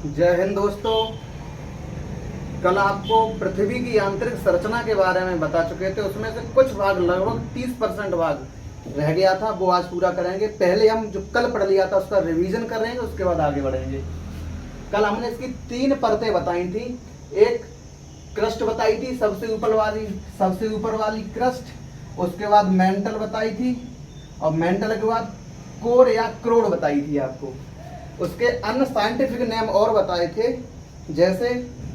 जय हिंद दोस्तों। कल आपको पृथ्वी की आंतरिक संरचना के बारे में बता चुके थे। उसमें से कुछ भाग, लगभग 30% भाग रह गया था, वो आज पूरा करेंगे। पहले हम जो कल पढ़ लिया था उसका रिवीजन कर लेंगे, उसके बाद आगे बढ़ेंगे। कल हमने इसकी 3 परतें बताई थी। एक क्रस्ट बताई थी, सबसे ऊपर वाली क्रस्ट। उसके बाद मेंटल बताई थी, और मेंटल के बाद कोर या क्रोड बताई थी आपको। उसके अन्य साइंटिफिक नेम और बताए थे, जैसे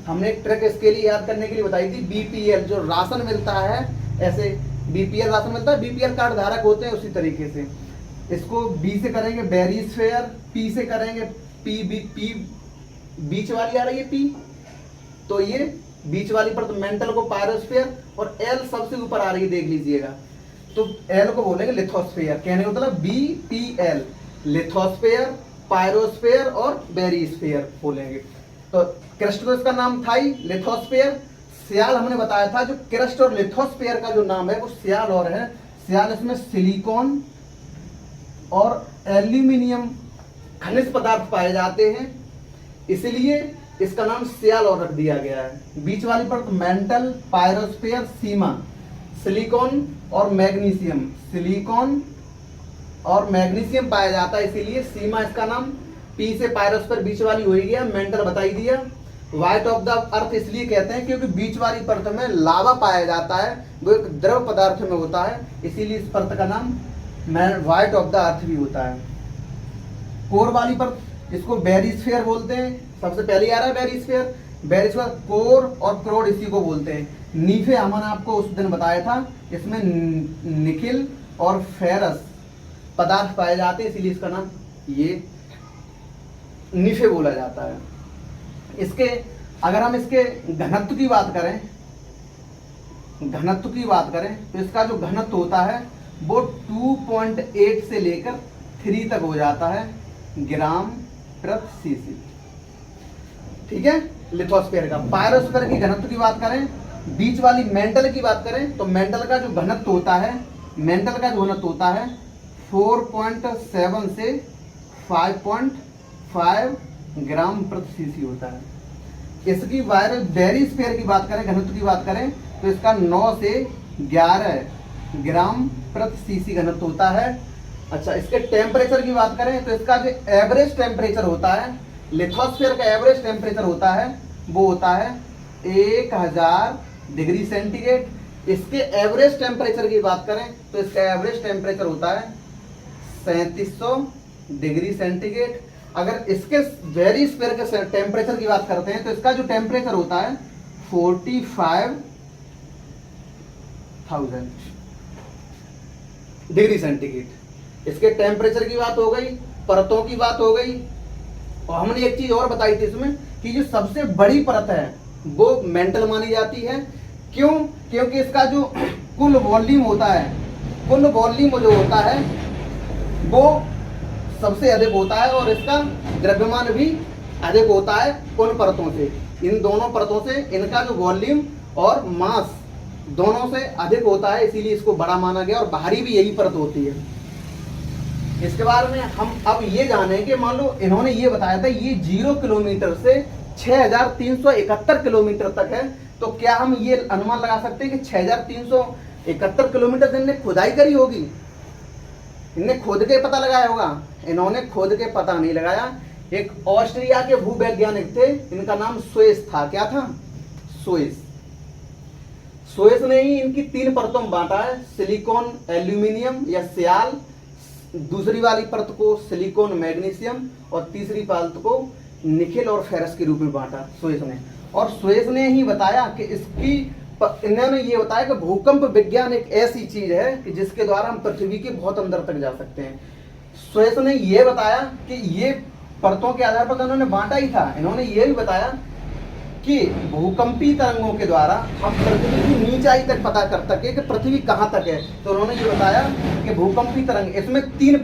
हमने एक ट्रक इसके लिए याद करने के लिए बताई थी बीपीएल, जो राशन मिलता है, ऐसे बीपीएल राशन मिलता है, बीपीएल कार्ड धारक होते हैं, उसी तरीके से। इसको बी से करेंगे बेरिस्फेयर, पी से करेंगे पी बीच वाली आ रही है पी, तो ये बीच वाली पर तो मेंटल को पायरोस्फेयर, और एल सबसे ऊपर आ रही है, देख लीजिएगा, तो एल को बोलेंगे लिथोस्फेयर। कहने का मतलब बीपीएल, लिथोस्फेयर, पायरोस्फेयर और बेरिस्फेयर बोलेंगे। तो क्रस्ट तो इसका नाम था ही लिथोस्फेयर। सियाल हमने बताया था, जो क्रस्ट और लिथोस्फेयर का जो नाम है वो सियाल और है। सियाल इसमें सिलिकॉन और एल्यूमिनियम खनिज पदार्थ पाए जाते हैं, इसलिए इसका नाम सियाल और रख दिया गया है। बीच वाली पर मेंटल, पायरोस्फेयर, सीमा, सिलिकॉन और मैग्नीशियम, सिलिकॉन और मैग्नीशियम पाया जाता है, इसीलिए सीमा इसका नाम। पी से पायरोस्फेयर बीच वाली हो ही गया, मेंटल बताई दिया। व्हाइट ऑफ द अर्थ इसलिए कहते हैं क्योंकि बीच वाली परत में लावा पाया जाता है, वो एक द्रव पदार्थ में होता है, इसीलिए इस परत का नाम व्हाइट ऑफ द अर्थ भी होता है। कोर वाली परत, इसको बेरिस्फेयर बोलते हैं, सबसे पहले आ रहा है बेरिस्फेयर। बेरिस्फेयर, कोर और क्रोड इसी को बोलते हैं। नीफे हमने आपको उस दिन बताया था, इसमें निकिल और फेरस पदार्थ पाए जाते हैं, इसीलिए इसका नाम ये नीफे बोला जाता है। इसके अगर हम इसके घनत्व की बात करें, तो इसका जो घनत्व होता है वो 2.8 से लेकर 3 तक हो जाता है ग्राम प्रति सीसी। ठीक है, लिथोस्फेयर का। पायरोस्फेयर की घनत्व की बात करें, बीच वाली मेंटल की बात करें, तो मेंटल का जो घनत्व होता है, 4.7 से 5.5 ग्राम प्रति सीसी होता है। इसकी बेरिस्फेयर की बात करें, घनत्व की बात करें, तो इसका 9 से 11 ग्राम प्रति सीसी घनत्व होता है। अच्छा, इसके टेम्परेचर की बात करें, तो इसका जो एवरेज टेम्परेचर होता है, लिथोस्फेयर का एवरेज टेम्परेचर होता है, वो होता है 1000 डिग्री सेंटीग्रेड। इसके एवरेज टेम्परेचर की बात करें, तो इसका एवरेज टेम्परेचर होता है 3700 डिग्री सेंटीग्रेड। अगर इसके बेरिस्फेयर के टेम्परेचर की बात करते हैं, तो इसका जो टेम्परेचर होता है 45,000 डिग्री सेंटीग्रेड। इसके टेम्परेचर की बात हो गई, परतों की बात हो गई, और हमने एक चीज और बताई थी इसमें कि जो सबसे बड़ी परत है वो मेंटल मानी जाती है। क्यों? क्योंकि इसका जो कुल वॉल्यूम होता है, कुल वॉल्यूम जो होता है वो सबसे अधिक होता है, और इसका द्रव्यमान भी अधिक होता है उन परतों से। इन दोनों परतों से इनका जो वॉल्यूम और मास दोनों से अधिक होता है, इसीलिए इसको बड़ा माना गया, और बाहरी भी यही परत होती है। इसके बारे में हम अब ये जाने कि मान लो इन्होंने ये बताया था ये 0 किलोमीटर से 6371 किलोमीटर तक है, तो क्या हम ये अनुमान लगा सकते हैं कि 6371 किलोमीटर इन्होंने खुदाई करी होगी, इनने खोद के पता लगाया होगा? इन्होंने खोद के पता नहीं लगाया। एक ऑस्ट्रिया के भूवैज्ञानिक थे, इनका नाम सोएस था। क्या था? सोएस ने ही इनकी 3 परतों में बांटा है, सिलिकॉन, एल्यूमिनियम या सियाल, दूसरी वाली परत को सिलिकॉन, मैग्नीशियम, और तीसरी परत को निकिल और फेरस के रूप में बांटा सोएस ने। और सोएस ने ही बताया कि इन्होंने ये बताया कि भूकंप विज्ञान एक ऐसी चीज है कि जिसके द्वारा हम पृथ्वी के बहुत अंदर तक जा सकते हैं। सोएस ने ये बताया कि ये परतों के आधार पर उन्होंने बांटा ही था। इन्होंने ये भी बताया कि भूकंपी तरंगों के द्वारा हम पृथ्वी की नीचाई तक पता कर सके कि पृथ्वी कहाँ तक है। तो उन्होंने ये बताया कि भूकंपी तरंग, इसमें 3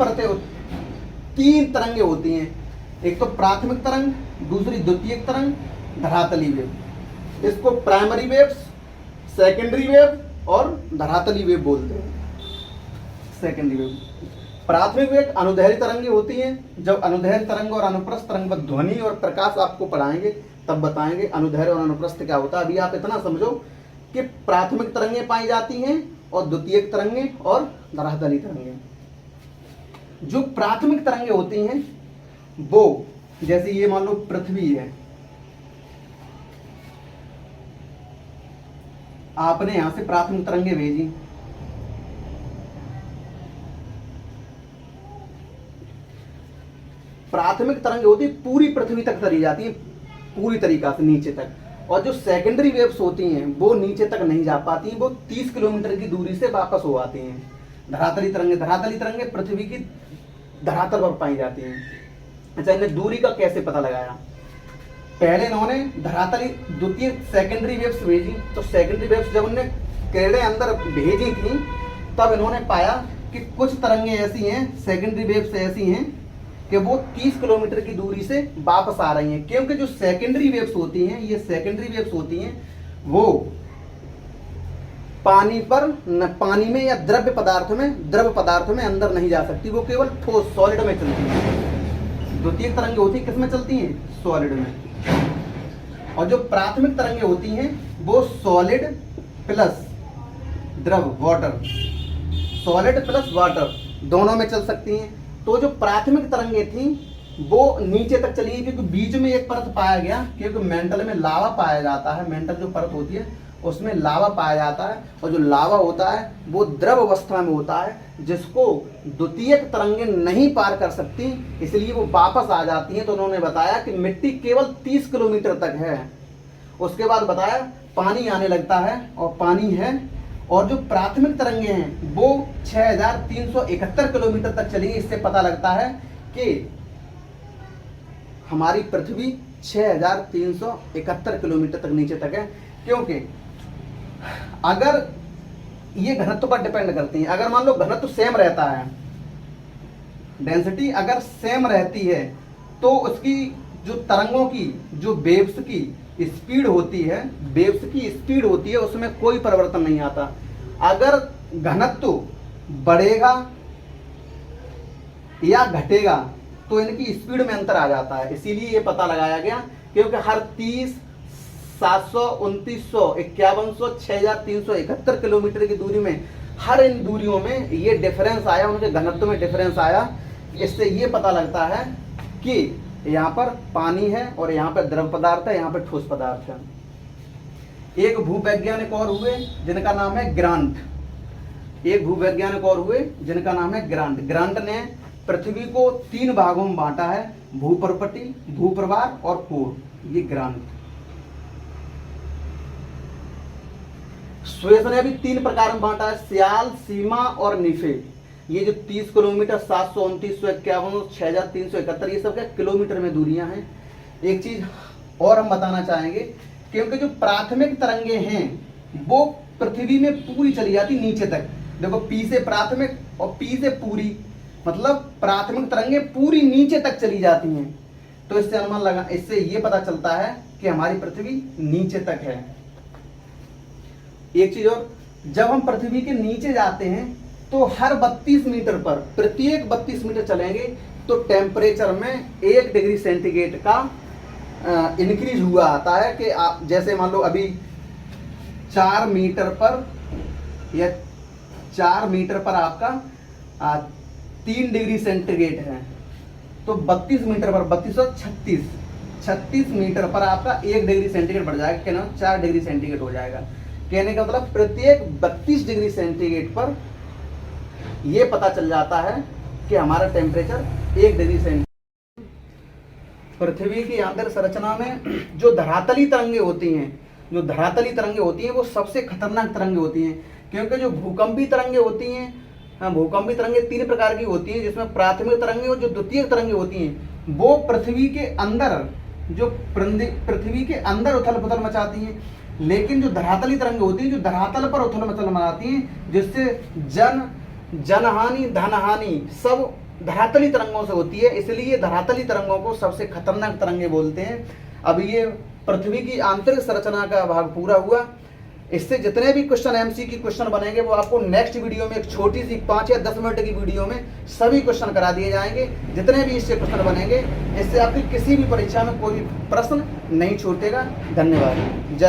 तरंगे होती हैं। एक तो प्राथमिक तरंग, दूसरी द्वितीयक तरंग, धरातली वेव। इसको प्राइमरी वेव्स, सेकेंडरी वेव और धरातली वेव बोलते हैं। सेकेंडरी वेव प्राथमिक वेग अनुदैर्घ्य तरंगे होती हैं। जब अनुदैर्घ्य तरंग और अनुप्रस्थ तरंग पर ध्वनि और प्रकाश आपको पढ़ाएंगे तब बताएंगे अनुदैर्घ्य और अनुप्रस्थ क्या होता है। अभी आप इतना समझो कि प्राथमिक तरंगे पाई जाती हैं और द्वितीयक तरंगे और धरातली तरंगे। जो प्राथमिक तरंगे होती हैं वो, जैसे ये मान लो पृथ्वी है, आपने यहां से प्राथमिक तरंगे भेजी, प्राथमिक तरंगे होती पूरी पृथ्वी तक चली जाती है, पूरी तरीका से नीचे तक, और जो सेकेंडरी वेव्स होती हैं वो नीचे तक नहीं जा पाती हैं, वो 30 किलोमीटर की दूरी से वापस हो आती हैं। धरातली तरंगे पृथ्वी की धरातल पर पाई जाती हैं। अच्छा, इन्हें दूरी का कैसे पता लगाया? पहले इन्होंने धरातली द्वितीय सेकेंडरी वेव्स भेजी, तो सेकेंडरी वेव्स जब उन्होंने किरणें अंदर भेजी थी तब इन्होंने पाया कि कुछ तरंगे ऐसी हैं, सेकेंडरी वेव्स ऐसी हैं कि वो 30 किलोमीटर की दूरी से वापस आ रही हैं, क्योंकि जो सेकेंडरी वेव्स होती हैं, ये सेकेंडरी वेव्स होती हैं वो पानी में या द्रव्य पदार्थ में अंदर नहीं जा सकती, वो केवल ठोस सॉलिड में चलती हैं। द्वितीय तरंगे होती है किसमें चलती हैं? सॉलिड में। और जो प्राथमिक तरंगे होती हैं वो सॉलिड प्लस द्रव वाटर, सॉलिड प्लस वाटर दोनों में चल सकती हैं। तो जो प्राथमिक तरंगे थी वो नीचे तक चली गई, क्योंकि बीच में एक परत पाया गया, क्योंकि मेंटल में लावा पाया जाता है, मेंटल जो परत होती है उसमें लावा पाया जाता है, और जो लावा होता है वो द्रव अवस्था में होता है, जिसको द्वितीयक तरंगे नहीं पार कर सकती, इसलिए वो वापस आ जाती हैं। तो उन्होंने बताया कि मिट्टी केवल 30 किलोमीटर तक है। उसके बाद बताया पानी आने लगता है, और पानी है, और जो प्राथमिक तरंगे हैं वो 6371 किलोमीटर तक चली। इससे पता लगता है कि हमारी पृथ्वी 6371 किलोमीटर तक नीचे तक है, क्योंकि अगर ये घनत्व पर डिपेंड करती है। अगर मान लो घनत्व सेम रहता है, डेंसिटी अगर सेम रहती है, तो उसकी जो तरंगों की, जो वेव्स की स्पीड होती है, उसमें कोई परिवर्तन नहीं आता। अगर घनत्व बढ़ेगा या घटेगा तो इनकी स्पीड में अंतर आ जाता है। इसीलिए ये पता लगाया गया, क्योंकि हर 30, 700, 2900, 5100, 6371 किलोमीटर की दूरी में, हर इन दूरियों में ये डिफरेंस आया, उनके घनत्व में डिफरेंस आया। इससे ये पता लगता है कि यहाँ पर पानी है और यहाँ पर द्रव पदार्थ है, यहाँ पर ठोस पदार्थ है। एक भूवैज्ञानिक और हुए जिनका नाम है ग्रांट। ग्रांट ने पृथ्वी को 3 भागों में बांटा है, भूपर्पटी, भूप्रवार और कोर। ये ग्रांट। सुएज ने भी 3 प्रकार में बांटा है, सियाल, सीमा और निफे। ये जो 30 किलोमीटर, 700, 2951, 6371, ये सब क्या किलोमीटर में दूरियां हैं। एक चीज और हम बताना चाहेंगे, क्योंकि जो प्राथमिक तरंगे हैं वो पृथ्वी में पूरी चली जाती नीचे तक। देखो, पी से प्राथमिक और पी से पूरी, मतलब प्राथमिक तरंगे पूरी नीचे तक चली जाती हैं। तो इससे अनुमान लगा, इससे ये पता चलता है कि हमारी पृथ्वी नीचे तक है। एक चीज और, जब हम पृथ्वी के नीचे जाते हैं तो हर 32 मीटर पर, प्रत्येक 32 मीटर चलेंगे तो टेम्परेचर में 1 डिग्री सेंटीग्रेड का इंक्रीज हुआ आता है। कि आप जैसे मान लो अभी 4 मीटर पर या 4 मीटर पर आपका 3 डिग्री सेंटीग्रेड है, तो 32 मीटर पर 32 और 36 मीटर पर आपका 1 डिग्री सेंटीग्रेड बढ़ जाएगा, क्या 4 डिग्री सेंटीग्रेड हो जाएगा। कहने का मतलब प्रत्येक 32 डिग्री सेंटीग्रेड पर यह पता चल जाता है कि हमारा टेम्परेचर 1 डिग्री सेंटीग्रेड। पृथ्वी की आंतरिक संरचना में जो धरातली तरंगे होती हैं वो सबसे खतरनाक तरंगे होती हैं, क्योंकि जो भूकंपी तरंगे होती हैं, भूकंपी तरंगे 3 प्रकार की होती हैं, जिसमें प्राथमिक तरंगे और जो द्वितीयक तरंगे होती हैं वो पृथ्वी के अंदर उथल पुथल मचाती हैं। लेकिन जो धरातली तरंगे होती हैं, जो धरातल पर उथल पुथल मचाती हैं, जिससे जनहानि, धनहानि सब धरातली तरंगों से होती है। इसलिए धरातली तरंगों को सबसे खतरनाक तरंगे बोलते हैं। अब ये पृथ्वी की आंतरिक संरचना का भाग पूरा हुआ। इससे जितने भी क्वेश्चन एमसीक्यू क्वेश्चन बनेंगे वो आपको नेक्स्ट वीडियो में एक छोटी सी 5 या 10 मिनट की वीडियो में सभी क्वेश्चन करा दिए जाएंगे। जितने भी इससे क्वेश्चन बनेंगे, इससे आपकी किसी भी परीक्षा में कोई भी प्रश्न नहीं छूटेगा। धन्यवाद।